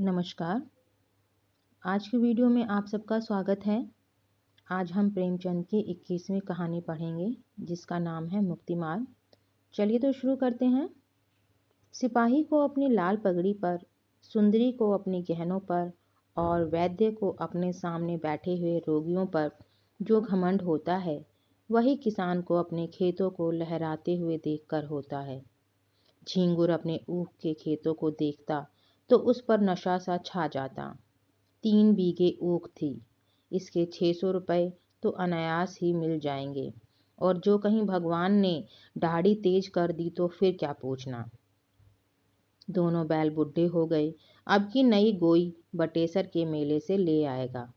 नमस्कार। आज की वीडियो में आप सबका स्वागत है। आज हम प्रेमचंद की 21वीं कहानी पढ़ेंगे जिसका नाम है मुक्तिमार्ग। चलिए तो शुरू करते हैं। सिपाही को अपनी लाल पगड़ी पर, सुंदरी को अपने गहनों पर और वैद्य को अपने सामने बैठे हुए रोगियों पर जो घमंड होता है, वही किसान को अपने खेतों को लहराते हुए देखकर होता है। झींगुर अपने ऊख के खेतों को देखता तो उस पर नशा सा छा जाता। 3 बीघे ऊख थी, इसके 600 रुपये तो अनायास ही मिल जाएंगे, और जो कहीं भगवान ने दाढ़ी तेज कर दी तो फिर क्या पूछना। दोनों बैल बुढ़े हो गए। अब की नई गोई बटेसर के मेले से ले आएगा।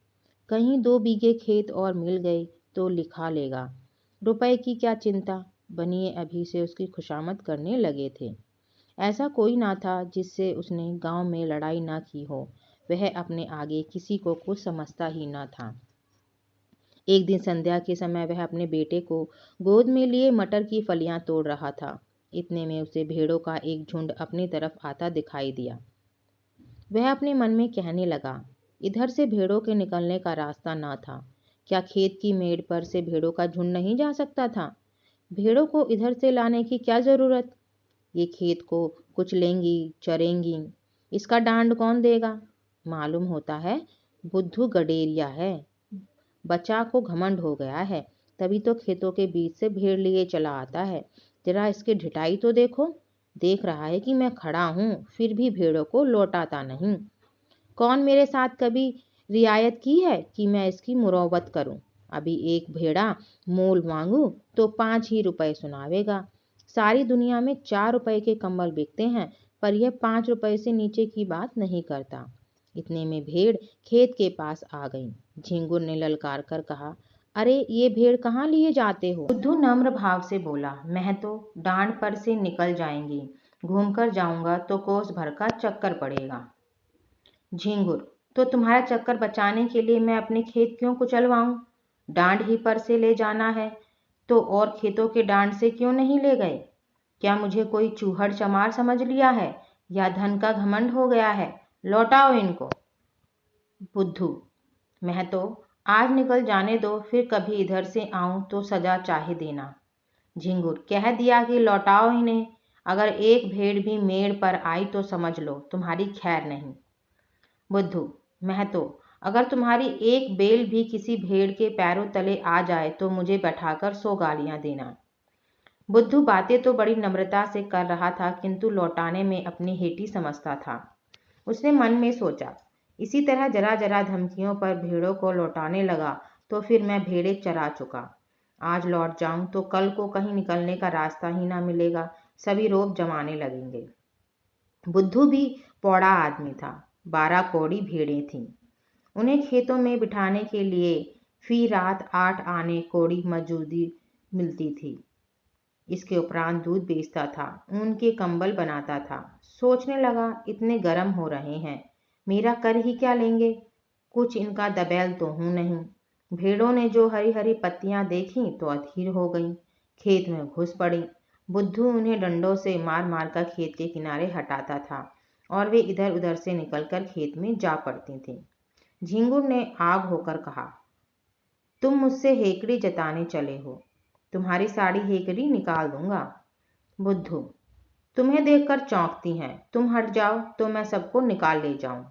कहीं 2 बीघे खेत और मिल गए तो लिखा लेगा। रुपए की क्या चिंता, बनिए अभी से उसकी खुशामद करने लगे थे। ऐसा कोई ना था जिससे उसने गांव में लड़ाई ना की हो। वह अपने आगे किसी को कुछ समझता ही ना था। एक दिन संध्या के समय वह अपने बेटे को गोद में लिए मटर की फलियां तोड़ रहा था। इतने में उसे भेड़ों का एक झुंड अपनी तरफ आता दिखाई दिया। वह अपने मन में कहने लगा, इधर से भेड़ों के निकलने का रास्ता ना था। क्या खेत की मेड़ पर से भेड़ों का झुंड नहीं जा सकता था? भेड़ों को इधर से लाने की क्या जरूरत? ये खेत को कुचलेंगी, चरेंगी, इसका डांड कौन देगा? मालूम होता है बुद्धू गडेरिया है। बच्चा को घमंड हो गया है, तभी तो खेतों के बीच से भेड़ लिए चला आता है। जरा इसकी ढिठाई तो देखो। देख रहा है कि मैं खड़ा हूँ, फिर भी भेड़ों को लौटाता नहीं। कौन मेरे साथ कभी रियायत की है कि मैं इसकी मुरौवत करूं? अभी एक भेड़ा मोल मांगू तो 5 ही रुपए सुनावेगा। सारी दुनिया में 4 रुपए के कंबल बिकते हैं, पर यह 5 रुपए से नीचे की बात नहीं करता। इतने में भेड़ खेत के पास आ गई। झिंगुर ने ललकार कर कहा, अरे ये भेड़ कहाँ लिए जाते हो? बुद्धू नम्र भाव से बोला, मैं तो डांड पर से निकल जाएंगी, घूमकर जाऊंगा तो कोस भर का चक्कर पड़ेगा। झिंगुर, तो तुम्हारा चक्कर बचाने के लिए मैं अपने खेत क्यों कुचलवाऊं? डांड ही पर से ले जाना है तो और खेतों के डांड से क्यों नहीं ले गए? क्या मुझे कोई चूहड़ चमार समझ लिया है या धन का घमंड हो गया है? लौटाओ इनको। बुद्धू, मैं तो आज निकल जाने दो, फिर कभी इधर से आऊं तो सजा चाहे देना। झिंगुर, कह दिया कि लौटाओ इन्हें। अगर एक भेड़ भी मेड़ पर आई तो समझ लो तुम्हारी खैर नहीं। बुद्धू, महतो, अगर तुम्हारी एक बेल भी किसी भेड़ के पैरों तले आ जाए तो मुझे बैठाकर 100 गालियां देना। बुद्धू बातें तो बड़ी नम्रता से कर रहा था, किंतु लौटाने में अपनी हेटी समझता था। उसने मन में सोचा, इसी तरह जरा जरा धमकियों पर भेड़ों को लौटाने लगा तो फिर मैं भेड़ें चरा चुका। आज लौट जाऊं तो कल को कहीं निकलने का रास्ता ही ना मिलेगा, सभी रोब जमाने लगेंगे। बुद्धू भी पौड़ा आदमी था। 12 कौड़ी भेड़ें थीं। उन्हें खेतों में बिठाने के लिए फी रात 8 आने कौड़ी मजूरी मिलती थी। इसके उपरांत दूध बेचता था, ऊन के कंबल बनाता था। सोचने लगा, इतने गर्म हो रहे हैं, मेरा कर ही क्या लेंगे? कुछ इनका दबैल तो हूं नहीं। भेड़ों ने जो हरी हरी पत्तियां देखी तो अधीर हो गईं, खेत में घुस पड़ी। बुद्धू उन्हें डंडों से मार मार कर खेत के किनारे हटाता था और वे इधर उधर से निकलकर खेत में जा पड़ती थीं। झिंगुर ने आग होकर कहा, तुम मुझसे हेकड़ी जताने चले हो, तुम्हारी साड़ी हेकड़ी निकाल दूंगा। बुद्धू, तुम्हें देखकर चौंकती हैं, तुम हट जाओ तो मैं सबको निकाल ले जाऊं।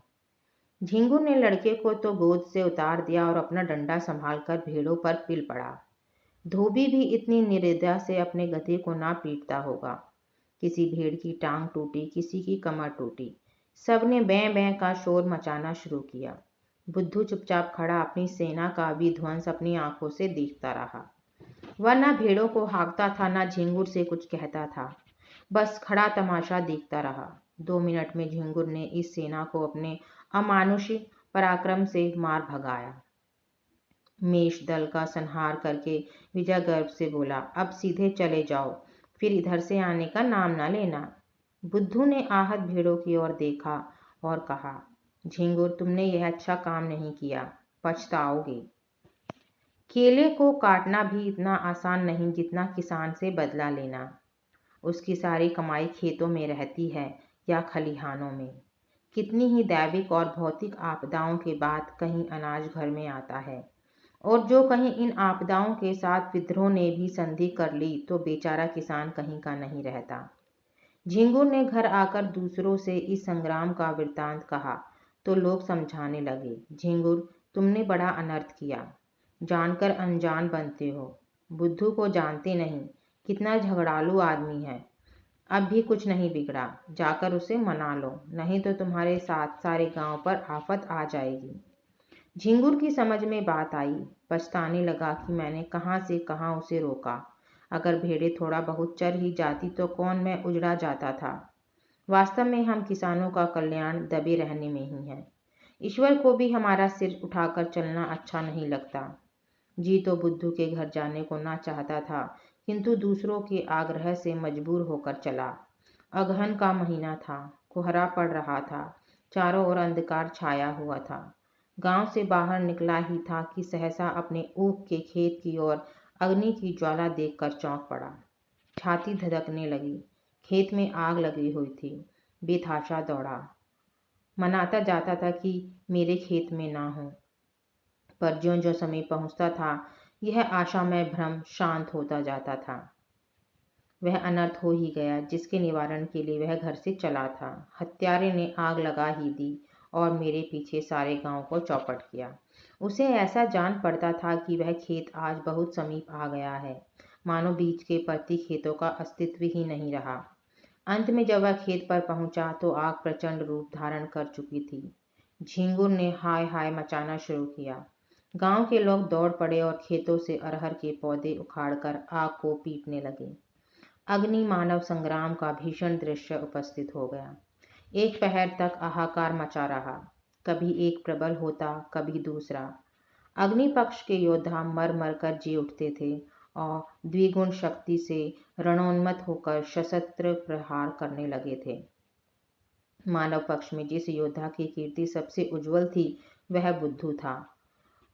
झिंगुर ने लड़के को तो गोद से उतार दिया और अपना डंडा संभालकर भेड़ों पर पिल पड़ा। धोबी भी इतनी निर्दयता से अपने गधे को ना पीटता होगा। किसी भेड़ की टांग टूटी, किसी की कमर टूटी, सबने बैं बैं का शोर मचाना शुरू किया। बुद्धू चुपचाप खड़ा अपनी सेना का विध्वंस अपनी आंखों से देखता रहा। वह न भेड़ों को हाँकता था, न झिंगुर से कुछ कहता था, बस खड़ा तमाशा देखता रहा। 2 मिनट में झिंगुर ने इस सेना को अपने अमानुषी पराक्रम से मार भगाया। मेष दल का संहार करके विजय गर्व से बोला, अब सीधे चले जाओ, फिर इधर से आने का नाम ना लेना। बुद्धू ने आहत भेड़ों की ओर देखा और कहा, झिंगुर, तुमने यह अच्छा काम नहीं किया, पछताओगे। केले को काटना भी इतना आसान नहीं जितना किसान से बदला लेना। उसकी सारी कमाई खेतों में रहती है या खलिहानों में। कितनी ही दैविक और भौतिक आपदाओं के बाद कहीं अनाज घर में आता है, और जो कहीं इन आपदाओं के साथ विद्रोह ने भी संधि कर ली तो बेचारा किसान कहीं का नहीं रहता। झिंगुर ने घर आकर दूसरों से इस संग्राम का वृत्तांत कहा तो लोग समझाने लगे, झिंगुर तुमने बड़ा अनर्थ किया, जानकर अनजान बनते हो, बुद्धू को जानते नहीं, कितना झगड़ालू आदमी है, अब भी कुछ नहीं बिगड़ा, जाकर उसे मना लो, नहीं तो तुम्हारे साथ सारे गांव पर आफत आ जाएगी। झिंगुर की समझ में बात आई, पछताने लगा कि मैंने कहाँ से कहाँ उसे रोका। अगर भेड़ें थोड़ा बहुत चर ही जाती तो कौन मैं उजड़ा जाता था। वास्तव में हम किसानों का कल्याण दबे रहने में ही है। ईश्वर को भी हमारा सिर उठाकर चलना अच्छा नहीं लगता। जी तो बुद्धू के घर जाने को ना चाहता था, किंतु दूसरों के आग्रह से मजबूर होकर चला। अगहन का महीना था, कोहरा पड़ रहा था, चारों ओर अंधकार छाया हुआ था। गांव से बाहर निकला ही था कि सहसा अपने ऊख के खेत की ओर अग्नि की ज्वाला देखकर चौंक पड़ा। छाती धधकने लगी। खेत में आग लगी हुई थी। बेतहाशा दौड़ा, मनाता जाता था कि मेरे खेत में ना हो, पर ज्यों-ज्यों समय पहुंचता था यह आशामय भ्रम शांत होता जाता था। वह अनर्थ हो ही गया जिसके निवारण के लिए वह घर से चला था। हत्यारे ने आग लगा ही दी और मेरे पीछे सारे गांव को चौपट किया। उसे ऐसा जान पड़ता था कि वह खेत आज बहुत समीप आ गया है, मानो बीज के प्रति खेतों का अस्तित्व ही नहीं रहा। अंत में जब वह खेत पर पहुंचा तो आग प्रचंड रूप धारण कर चुकी थी। झिंगुर ने हाय हाय मचाना शुरू किया। गांव के लोग दौड़ पड़े और खेतों से अरहर के पौधे उखाड़कर आग को पीटने लगे। अग्नि मानव संग्राम का भीषण दृश्य उपस्थित हो गया। एक पहर तक हाहाकार मचा रहा, कभी एक प्रबल होता, कभी दूसरा। अग्नि पक्ष के योद्धा मर मर कर जी उठते थे और द्विगुण शक्ति से रणोन्मत्त होकर सशस्त्र प्रहार करने लगे थे। मानव पक्ष में जिस योद्धा की कीर्ति सबसे उज्जवल थी वह बुद्धू था।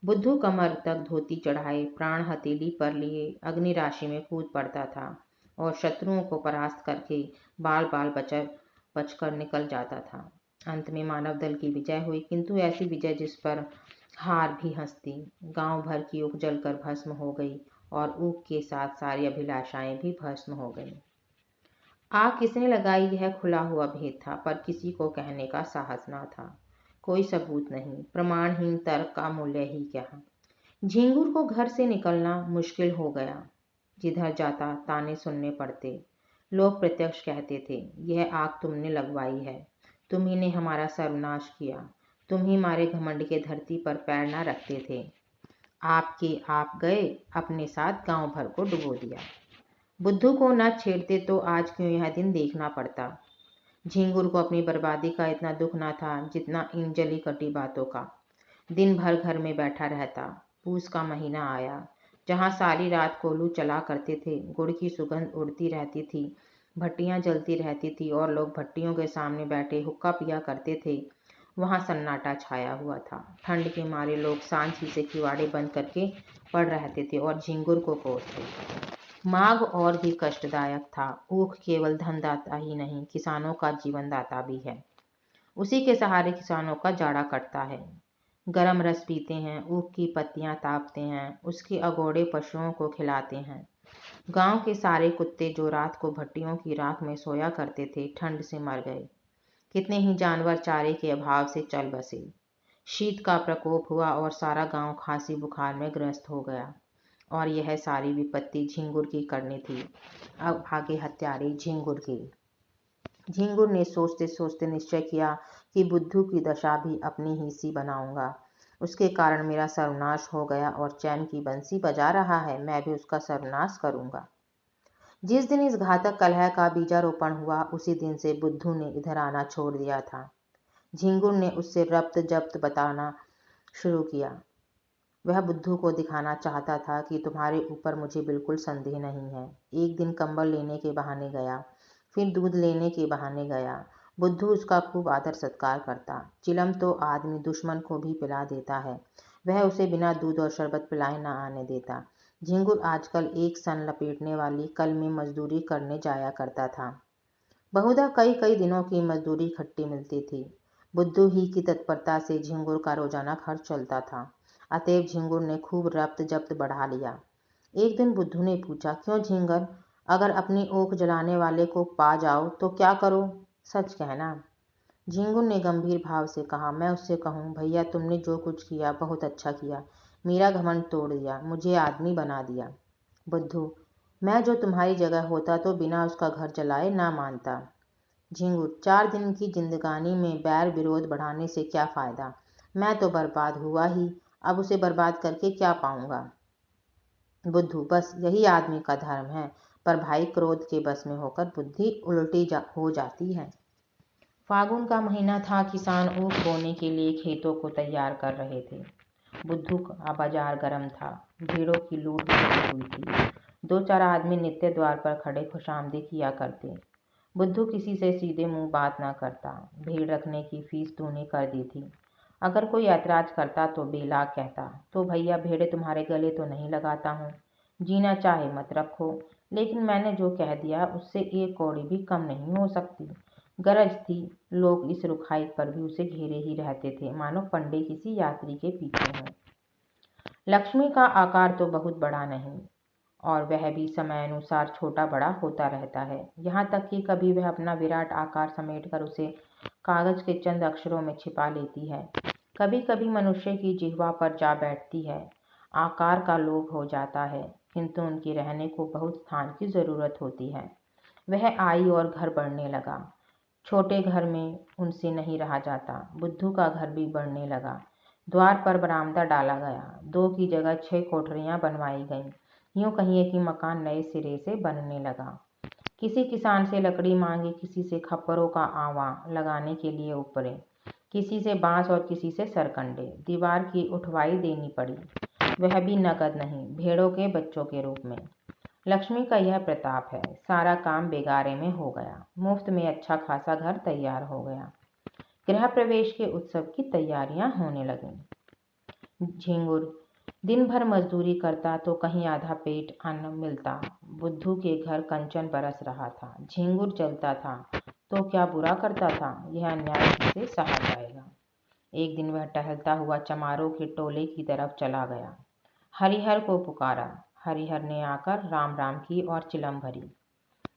बुद्धू कमर तक धोती चढ़ाए, प्राण हथेली पर लिए अग्नि राशि में कूद पड़ता था और शत्रुओं को परास्त करके बाल बाल बचकर निकल जाता था। अंत में मानव दल की विजय हुई, किंतु ऐसी विजय जिस पर हार भी हंसती। गांव भर की ऊख जलकर भस्म हो गई और ऊख के साथ सारी अभिलाषाएं भी भस्म हो गईं। आग किसने लगाई यह खुला हुआ भेद था, पर किसी को कहने का साहस न था। कोई सबूत नहीं, प्रमाणहीन तर्क का मूल्य ही क्या। झिंगुर को घर से निकलना मुश्किल हो गया। जिधर जाता ताने सुनने पड़ते। लोग प्रत्यक्ष कहते थे, यह आग तुमने लगवाई है, तुम ही ने हमारा सर्वनाश किया, तुम ही हमारे घमंड के धरती पर पैर न रखते थे, आपके आप गए, अपने साथ गांव भर को डुबो दिया। बुद्धू को न छेड़ते तो आज क्यों यह दिन देखना पड़ता। झिंगुर को अपनी बर्बादी का इतना दुख न था जितना इन जली कटी बातों का। दिन भर घर में बैठा रहता। पूस का महीना आया, जहाँ सारी रात कोल्हू चला करते थे, गुड़ की सुगंध उड़ती रहती थी, भट्टियां जलती रहती थी और लोग भट्टियों के सामने बैठे हुक्का पिया करते थे। वहाँ सन्नाटा छाया हुआ था। ठंड के मारे लोग सांझ ही से किवाड़े बंद करके पड़ रहते थे और झिंगुर को कोसते। माघ और भी कष्टदायक था। ऊख केवल धनदाता ही नहीं, किसानों का जीवन दाता भी है। उसी के सहारे किसानों का जाड़ा कटता है। गरम रस पीते हैं, ऊख की पत्तियां तापते हैं, उसके अगोड़े पशुओं को खिलाते हैं। गांव के सारे कुत्ते जो रात को भट्टियों की राख में सोया करते थे, ठंड से मर गए। कितने ही जानवर चारे के अभाव से चल बसे। शीत का प्रकोप हुआ और सारा गांव खांसी बुखार में ग्रस्त हो गया। और यह सारी विपत्ति झिंगुर की करनी थी। अब आगे हत्यारे झिंगुर की। झिंगुर ने सोचते सोचते निश्चय किया कि बुद्धू की दशा भी अपनी ही सी बनाऊंगा। उसके कारण मेरा सर्वनाश हो गया और चैन की बंसी बजा रहा है, मैं भी उसका सर्वनाश करूंगा। जिस दिन इस घातक कलह का बीजारोपण हुआ उसी दिन से बुद्धू ने इधर आना छोड़ दिया था। झिंगुर ने उससे रप्त जप्त बताना शुरू किया। वह बुद्धू को दिखाना चाहता था कि तुम्हारे ऊपर मुझे बिल्कुल संदेह नहीं है। एक दिन कंबल लेने के बहाने गया, फिर दूध लेने के बहाने गया। बुद्धू उसका खूब आदर सत्कार करता। चिलम तो आदमी दुश्मन को भी पिला देता है, वह उसे बिना दूध और शरबत पिलाए न आने देता। झिंगुर आजकल एक सन लपेटने वाली कल में मजदूरी करने जाया करता था। बहुधा कई कई दिनों की मजदूरी खट्टी मिलती थी। बुद्धू ही की तत्परता से झिंगुर का रोजाना खर्च चलता था, अतएव झिंगुर ने खूब रफ्त जब्त बढ़ा लिया। एक दिन बुद्धू ने पूछा, क्यों झिंगर, अगर अपनी ओख जलाने वाले को पा जाओ तो क्या करो, सच कहना। झिंगुर ने गंभीर भाव से कहा, मैं उससे कहूँ, भैया तुमने जो कुछ किया बहुत अच्छा किया, मेरा घमंड तोड़ दिया, मुझे आदमी बना दिया। बुद्धू, मैं जो तुम्हारी जगह होता तो बिना उसका घर जलाए ना मानता। झिंगुर, 4 दिन की जिंदगानी में बैर विरोध बढ़ाने से क्या फायदा, मैं तो बर्बाद हुआ ही, अब उसे बर्बाद करके क्या पाऊंगा। बुद्धू, बस यही आदमी का धर्म है, पर भाई क्रोध के बस में होकर बुद्धि उल्टी हो जाती है। फागुन का महीना था, किसान ऊख बोने के लिए खेतों को तैयार कर रहे थे। बुद्धू का बाजार गर्म था, भीड़ों की लूट मची हुई थी। 2-4 आदमी नित्य द्वार पर खड़े खुशामदी किया करते। बुद्धू किसी से सीधे मुंह बात ना करता, भीड़ रखने की फीस तूने कर दी थी। अगर कोई ऐतराज करता तो बेलाग कहता, तो भैया भेड़े तुम्हारे गले तो नहीं लगाता हूँ, जीना चाहे मत रखो, लेकिन मैंने जो कह दिया उससे 1 कौड़ी भी कम नहीं हो सकती। गरज थी, लोग इस रुखाई पर भी उसे घेरे ही रहते थे, मानो पंडे किसी यात्री के पीछे हों। लक्ष्मी का आकार तो बहुत बड़ा नहीं, और वह भी समय अनुसार छोटा बड़ा होता रहता है, यहाँ तक कि कभी वह अपना विराट आकार समेटकर उसे कागज के चंद अक्षरों में छिपा लेती है। कभी कभी मनुष्य की जिह्वा पर जा बैठती है, आकार का लोभ हो जाता है, किंतु उनके रहने को बहुत स्थान की जरूरत होती है। वह आई और घर बढ़ने लगा। छोटे घर में उनसे नहीं रहा जाता। बुद्धू का घर भी बढ़ने लगा। द्वार पर बरामदा डाला गया, 2 की जगह 6 कोठरियां बनवाई गईं। यूं कहिए कि मकान नए सिरे से बनने लगा। किसी किसान से लकड़ी मांगी, किसी से खप्परों का आवा लगाने के लिए उपरे, किसी से बांस और किसी से सरकंडे। दीवार की उठवाई देनी पड़ी, वह भी नकद नहीं, भेड़ों के बच्चों के रूप में। लक्ष्मी का यह प्रताप है, सारा काम बेगारे में हो गया, मुफ्त में अच्छा खासा घर तैयार हो गया। गृह प्रवेश के उत्सव की तैयारियां होने लगीं। झिंगुर दिन भर मजदूरी करता तो कहीं आधा पेट अन्न मिलता। बुद्धू के घर कंचन बरस रहा था, झिंगुर जलता था, तो क्या बुरा करता था, यह अन्याय किसे सहा जाएगा। एक दिन वह टहलता हुआ चमारों के टोले की तरफ चला गया। हरिहर को पुकारा। हरिहर ने आकर राम राम की और चिलम भरी।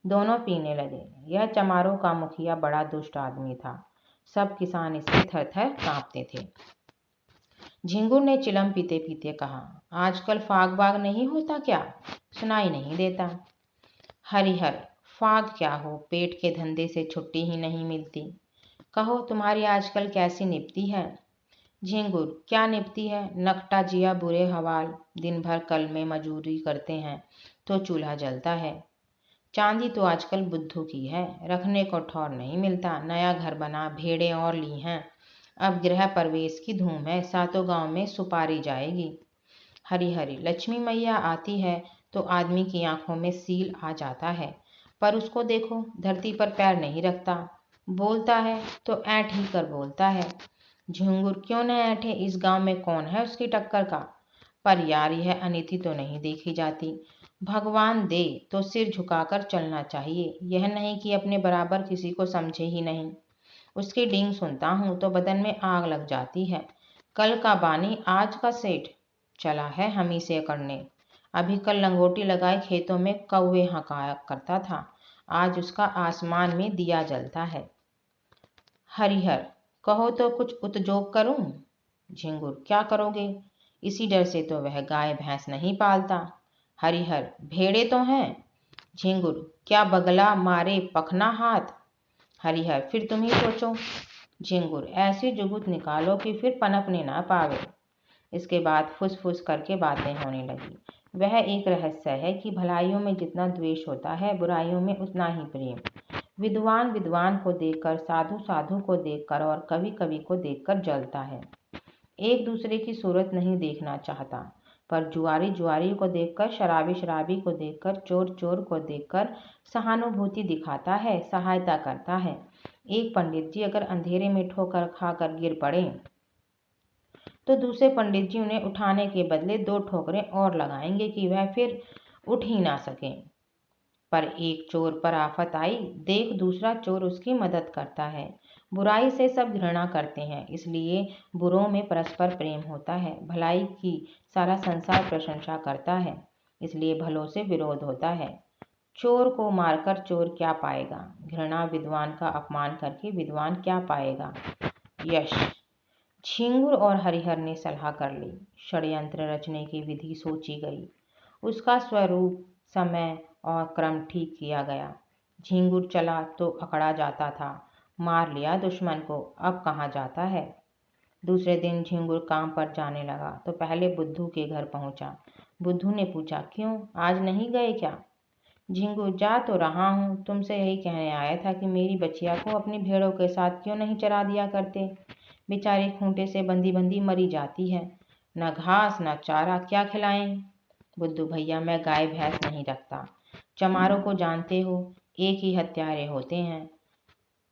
दोनों पीने लगे। यह चमारों का मुखिया बड़ा दुष्ट आदमी था, सब किसान इससे थर थर कांपते थे। झिंगुर ने चिलम पीते पीते कहा, आजकल फाग बाग नहीं होता क्या, सुनाई नहीं देता। हरिहर, फाग क्या हो, पेट के धंधे से छुट्टी ही नहीं मिलती। कहो तुम्हारी आजकल कैसी निपटी है। झिंगुर, क्या निपटी है, नकटा जिया बुरे हवाल, दिन भर कल में मजूरी करते हैं तो चूल्हा जलता है। चांदी तो आजकल बुद्धू की है, रखने को ठौर नहीं मिलता, नया घर बना, भेड़ें और ली हैं, अब गृह प्रवेश की धूम है, सातों गांव में सुपारी जाएगी। हरी लक्ष्मी मैया आती है तो आदमी की आंखों में सील आ जाता है, पर उसको देखो धरती पर पैर नहीं रखता, बोलता है तो ऐंठ ही कर बोलता है। झिंगुर, क्यों न ऐंठे, इस गांव में कौन है उसकी टक्कर का। पर यार यह अनिति तो नहीं देखी जाती, भगवान दे तो सिर झुकाकर चलना चाहिए, यह नहीं कि अपने बराबर किसी को समझे ही नहीं। उसकी डींग सुनता हूँ तो बदन में आग लग जाती है। कल का बानी आज का सेठ चला है हम ही से करने। अभी कल लंगोटी लगाए खेतों में कौवे हंकाया करता था, आज उसका आसमान में दिया जलता है। हरिहर, कहो तो कुछ उतजोग करूं। झिंगुर, क्या करोगे, इसी डर से तो वह गाय भैंस नहीं पालता। हरिहर, भेड़े तो हैं। झिंगुर, क्या बगला मारे पखना हाथ। हरिहर, फिर तुम ही सोचो। झिंगुर, ऐसी जुगुत निकालो कि फिर पनपने ना पावे। इसके बाद फुस फुस करके बातें होने लगी। वह एक रहस्य है कि भलाइयों में जितना द्वेष होता है, बुराइयों में उतना ही प्रेम। विद्वान विद्वान को देखकर, साधु साधु को देखकर और कवि कवि को देखकर जलता है। एक दूसरे की सूरत नहीं देखना चाहता, पर जुआरी जुआरी को देखकर, शराबी शराबी को देखकर, चोर चोर को देखकर सहानुभूति दिखाता है, सहायता करता है। एक पंडित जी अगर अंधेरे में ठोकर खाकर गिर पड़े तो दूसरे पंडित जी उन्हें उठाने के बदले 2 ठोकरें और लगाएंगे कि वह फिर उठ ही ना सके। पर एक चोर पर आफत आई, देख दूसरा चोर उसकी मदद करता है, बुराई से सब घृणा करते हैं, इसलिए बुरों में परस्पर प्रेम होता है। भलाई की सारा संसार प्रशंसा करता है, इसलिए भलों से विरोध होता है। चोर को मारकर चोर क्या पाएगा, घृणा विद्वान का अपमान करके विद्वान क्या पाएगा। यश। झिंगुर और हरिहर ने सलाह कर ली। षड्यंत्र रचने की विधि सोची गई। उसका स्वरूप, समय और क्रम ठीक किया गया। झिंगुर चला तो अकड़ा जाता था, मार लिया दुश्मन को, अब कहाँ जाता है। दूसरे दिन झिंगुर काम पर जाने लगा तो पहले बुद्धू के घर पहुंचा। बुद्धू ने पूछा, क्यों, आज नहीं गए क्या। झिंगुर, जा तो रहा हूँ, तुमसे यही कहने आया था कि मेरी बच्चिया को अपनी भेड़ों के साथ क्यों नहीं चरा दिया करते। बेचारी खूंटे से बंधी बंधी मरी जाती है, न घास न चारा, क्या खिलाएं। बुद्धू, भैया मैं गाय भैंस नहीं रखता। चमारों को जानते हो, एक ही हत्यारे होते हैं।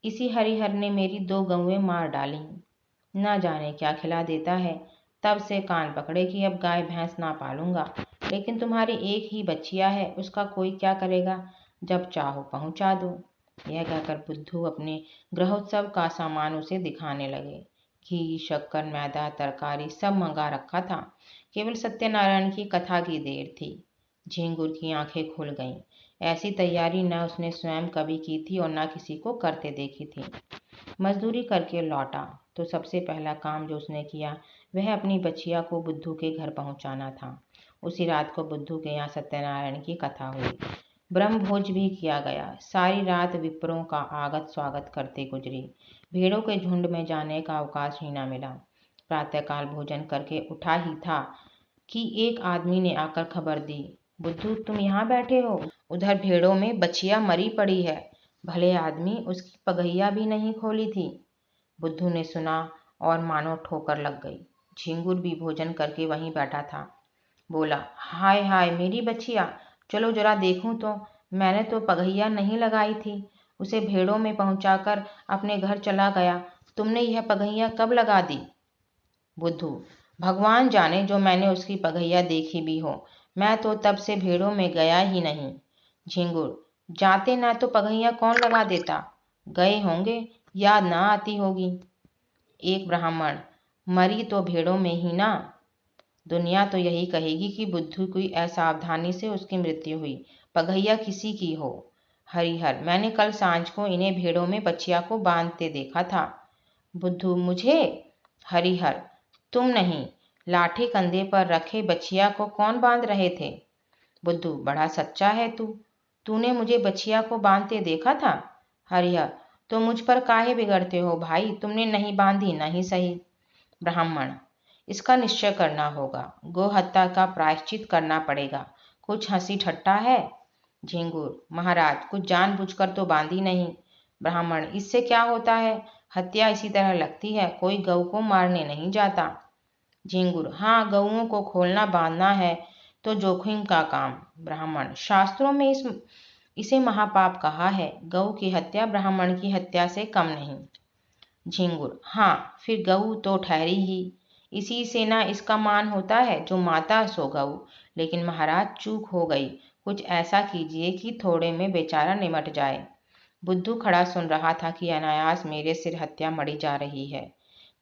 इसी हरिहर ने मेरी 2 गौएं मार डाली, न जाने क्या खिला देता है। तब से कान पकड़े कि अब गाय भैंस ना पालूंगा। लेकिन तुम्हारी एक ही बच्चिया है, उसका कोई क्या करेगा, जब चाहो पहुंचा दो। यह कहकर बुद्धू अपने गृहोत्सव का सामान उसे दिखाने लगे। घी, शक्कर, मैदा, तरकारी सब मंगा रखा था। केवल सत्यनारायण की कथा की देर थी। झिंगुर की आंखें खुल गईं। ऐसी तैयारी न उसने स्वयं कभी की थी और न किसी को करते देखी थी। मजदूरी करके लौटा तो सबसे पहला काम जो उसने किया वह अपनी बच्चिया को बुद्धू के घर पहुंचाना था। उसी रात को बुद्धू के यहाँ सत्यनारायण की कथा हुई। ब्रह्मभोज भी किया गया। सारी रात विप्रों का आगत स्वागत करते गुजरी। भेड़ों के झुंड में जाने का अवकाश ही न मिला। प्रातःकाल भोजन करके उठा ही था कि एक आदमी ने आकर खबर दी, बुद्धू तुम यहाँ बैठे हो, उधर भेड़ों में बच्चिया मरी पड़ी है। भले आदमी, उसकी पगहिया भी नहीं खोली थी। बुद्धू ने सुना और मानो ठोकर लग गई। झिंगुर भी भोजन करके वहीं बैठा था। बोला, हाय हाय मेरी बच्चिया, चलो जरा देखूं तो, मैंने तो पगहिया नहीं लगाई थी। उसे भेड़ों में पहुंचाकर अपने घर चला गया। तुमने यह पगहिया कब लगा दी। बुद्धू, भगवान जाने जो मैंने उसकी पगहिया देखी भी हो, मैं तो तब से भेड़ों में गया ही नहीं। झिंगुर, जाते ना तो पगहिया कौन लगा देता, गए होंगे, याद ना आती होगी। एक ब्राह्मण, मरी तो भेड़ों में ही ना। दुनिया तो यही कहेगी कि बुद्धू की असावधानी से उसकी मृत्यु हुई, पगहिया किसी की हो। हरिहर, मैंने कल सांझ को इन्हें भेड़ों में बच्चिया को बांधते देखा था। बुद्धू, मुझे। हरिहर, तुम नहीं, लाठी कंधे पर रखे बच्चिया को कौन बांध रहे थे। बुद्धू, बड़ा सच्चा है तू, तूने मुझे बच्चिया को बांधते देखा था। हरिहर, तो मुझ पर काहे बिगड़ते हो भाई, तुमने नहीं बांधी नहीं सही। ब्राह्मण, इसका निश्चय करना होगा, गो हत्या का प्रायश्चित करना पड़ेगा, कुछ हंसी ठट्टा है। झिंगुर, महाराज कुछ जानबूझकर तो बांधी नहीं। ब्राह्मण, इससे क्या होता है, हत्या इसी तरह लगती है, कोई गऊ को मारने नहीं जाता। झिंगुर, हाँ, गऊओं को खोलना बांधना है तो जोखिम का काम। ब्राह्मण, शास्त्रों में इसे महापाप कहा है, गऊ की हत्या ब्राह्मण की हत्या से कम नहीं। झिंगुर, हाँ, फिर गऊ तो ठहरी ही, इसी से ना इसका मान होता है, जो माता सो गऊ। लेकिन महाराज चूक हो गई, कुछ ऐसा कीजिए कि थोड़े में बेचारा निमट जाए। बुद्धू खड़ा सुन रहा था कि अनायास मेरे सिर हत्या मरी जा रही है।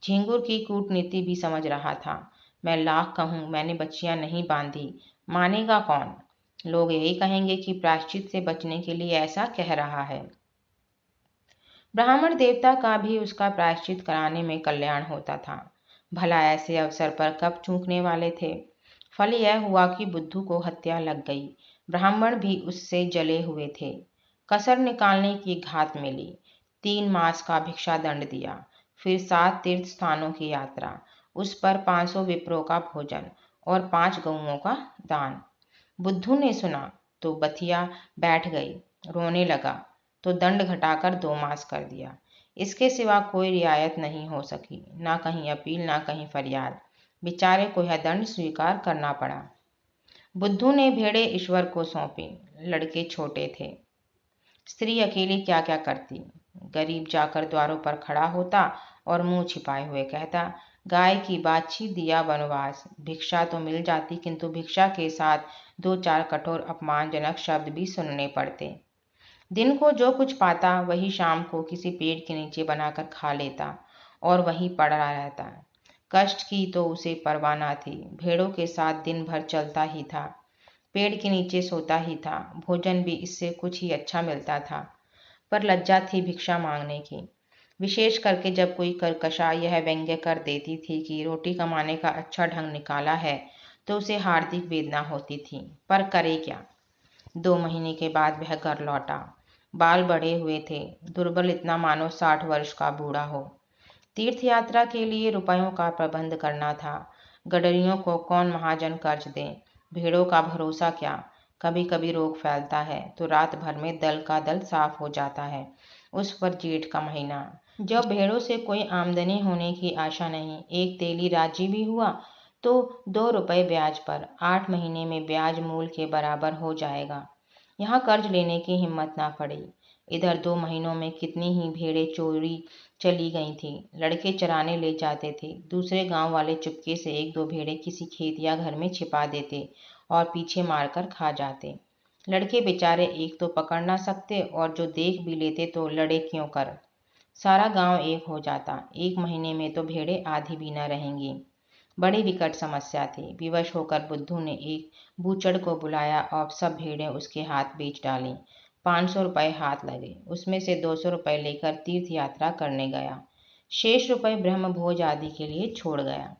झिंगुर की कूटनीति भी समझ रहा था। मैं लाख कहूँ मैंने बच्चियां नहीं बांधी, मानेगा कौन। लोग यही कहेंगे कि प्रायश्चित से बचने के लिए ऐसा कह रहा है। ब्राह्मण देवता का भी उसका प्रायश्चित कराने में कल्याण होता था। भला ऐसे अवसर पर कब चूकने वाले थे। फल यह हुआ कि बुद्धू को हत्या लग गई। ब्राह्मण भी उससे जले हुए थे। कसर निकालने की घात मिली। 3 मास का भिक्षा दंड दिया, फिर 7 तीर्थ स्थानों की यात्रा, उस पर 500 विप्रों का भोजन और 5 गऊओं का दान। बुद्धू ने सुना तो बथिया बैठ गई, रोने लगा तो दंड घटाकर 2 मास कर दिया। इसके सिवा कोई रियायत नहीं हो सकी, ना कहीं अपील ना कहीं फरियाद। बेचारे को यह दंड स्वीकार करना पड़ा। बुद्धू ने भेड़े ईश्वर को सौंपी। लड़के छोटे थे, स्त्री अकेली क्या क्या करती। गरीब जाकर द्वारों पर खड़ा होता और मुंह छिपाए हुए कहता, गाय की बाछी दिया वनवास। भिक्षा तो मिल जाती, किंतु भिक्षा के साथ 2-4 कठोर अपमानजनक शब्द भी सुनने पड़ते। दिन को जो कुछ पाता वही शाम को किसी पेड़ के नीचे बनाकर खा लेता और वहीं पड़ा रहता। कष्ट की तो उसे परवाह न थी। भेड़ों के साथ दिन भर चलता ही था, पेड़ के नीचे सोता ही था। भोजन भी इससे कुछ ही अच्छा मिलता था, पर लज्जा थी भिक्षा मांगने की, विशेष करके जब कोई कर्कशा यह व्यंग्य कर देती थी कि रोटी कमाने का अच्छा ढंग निकाला है, तो उसे हार्दिक वेदना होती थी। पर करे क्या। 2 महीने के बाद वह घर लौटा। बाल बड़े हुए थे, दुर्बल, इतना मानो 60 वर्ष का बूढ़ा हो। तीर्थ यात्रा के लिए रुपयों का प्रबंध करना था। गडरियों को कौन महाजन कर्ज दे। भेड़ों का भरोसा क्या, कभी कभी रोग फैलता है तो रात भर में दल का दल साफ हो जाता है। उस पर जेठ का महीना, जब भेड़ों से कोई आमदनी होने की आशा नहीं, एक तेली राजी भी हुआ तो 2 रुपये ब्याज पर, 8 महीने में ब्याज मूल के बराबर हो जाएगा। यहाँ कर्ज लेने की हिम्मत ना पड़ी। इधर 2 महीनों में कितनी ही भेड़ें चोरी चली गई थी। लड़के चराने ले जाते थे, दूसरे गांव वाले चुपके से 1-2 भेड़ें किसी खेत या घर में छिपा देते और पीछे मारकर खा जाते। लड़के बेचारे एक तो पकड़ ना सकते और जो देख भी लेते तो लड़े क्यों कर। सारा गांव एक हो जाता। 1 महीने में तो भेड़ें आधी भी न रहेंगी। बड़ी विकट समस्या थी। विवश होकर बुद्धू ने एक बूचड़ को बुलाया और सब भेड़ें उसके हाथ बेच डालीं। 500 रुपये हाथ लगे। उसमें से 200 रुपये लेकर तीर्थ यात्रा करने गया। शेष रुपये ब्रह्म भोज आदि के लिए छोड़ गया।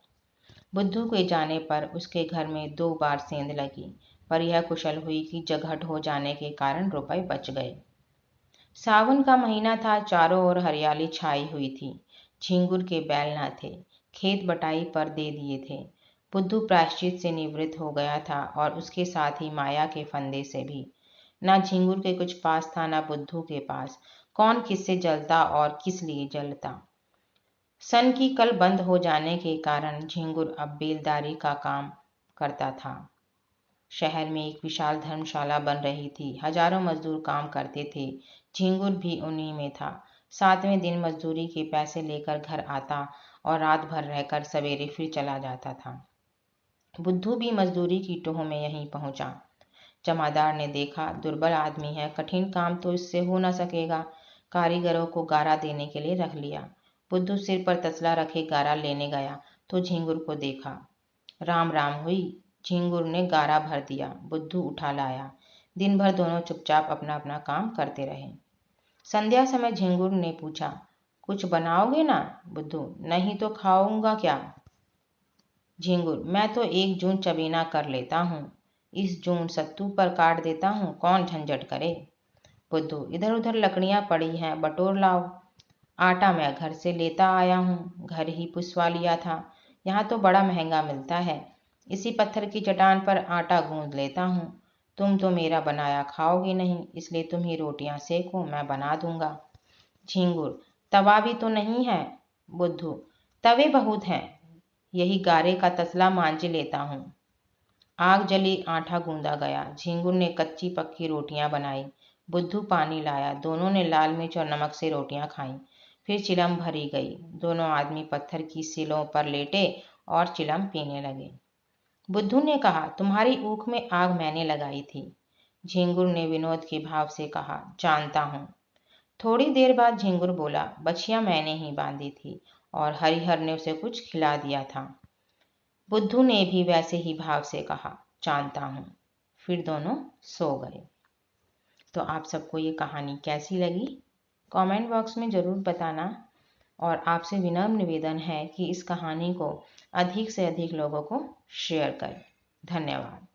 बुद्धू के जाने पर उसके घर में 2 बार सेंध लगी, पर यह कुशल हुई कि जगहट हो जाने के कारण रुपये बच गए। सावन का महीना था, चारों ओर हरियाली छाई हुई थी। झिंगुर के बैल न थे, खेत बटाई पर दे दिए थे। बुद्धू प्रायश्चित से निवृत्त हो गया था और उसके साथ ही माया के फंदे से भी। ना झिंगुर के कुछ पास था, ना बुद्धू के पास। कौन किससे जलता और किस लिए जलता। सन की कल बंद हो जाने के कारण झिंगुर अब बेलदारी का काम करता था। शहर में एक विशाल धर्मशाला बन रही थी, हजारों मजदूर काम करते थे। झिंगुर भी उन्हीं में था। 7वें दिन मजदूरी के पैसे लेकर घर आता और रात भर रहकर सवेरे फिर चला जाता था। बुद्धू भी मजदूरी की टोह में यहीं पहुंचा। जमादार ने देखा, दुर्बल आदमी है, कठिन काम तो इससे हो न सकेगा। कारीगरों को गारा देने के लिए रख लिया। बुद्धू सिर पर तसला रखे गारा लेने गया तो झिंगुर को देखा। राम राम हुई। झिंगुर ने गारा भर दिया, बुद्धू उठा लाया। दिन भर दोनों चुपचाप अपना अपना काम करते रहे। संध्या समय झिंगुर ने पूछा, कुछ बनाओगे ना। बुद्धू, नहीं तो खाऊंगा क्या। झिंगुर, मैं तो 1 जून चबीना कर लेता हूँ, इस जून सत्तू पर काट देता हूँ, कौन झंझट करे। बुद्धू, इधर उधर लकड़ियां पड़ी हैं, बटोर लाओ। आटा मैं घर से लेता आया हूँ, घर ही पुसवा लिया था, यहाँ तो बड़ा महंगा मिलता है। इसी पत्थर की चट्टान पर आटा गूंद लेता हूँ। तुम तो मेरा बनाया खाओगे नहीं, इसलिए तुम ही रोटियां सेको, मैं बना दूंगा। झिंगुर, तवा भी तो नहीं है। बुद्धू, तवे बहुत हैं, यही गारे का तसला मांझ लेता हूँ। आग जली, आटा गूंदा गया। झिंगुर ने कच्ची पक्की रोटियां बनाई, बुद्धू पानी लाया। दोनों ने लाल मिर्च और नमक से रोटियां खाईं। फिर चिलम भरी गई। दोनों आदमी पत्थर की सिलों पर लेटे और चिलम पीने लगे। बुद्धू ने कहा, तुम्हारी ऊख में आग मैंने लगाई थी। झिंगुर ने विनोद के भाव से कहा, जानता हूँ। थोड़ी देर बाद झिंगुर बोला, बछिया मैंने ही बांधी थी और हरिहर ने उसे कुछ खिला दिया था। बुद्धू ने भी वैसे ही भाव से कहा, जानता हूँ। फिर दोनों सो गए। तो आप सबको ये कहानी कैसी लगी, कमेंट बॉक्स में ज़रूर बताना। और आपसे विनम्र निवेदन है कि इस कहानी को अधिक से अधिक लोगों को शेयर करें। धन्यवाद।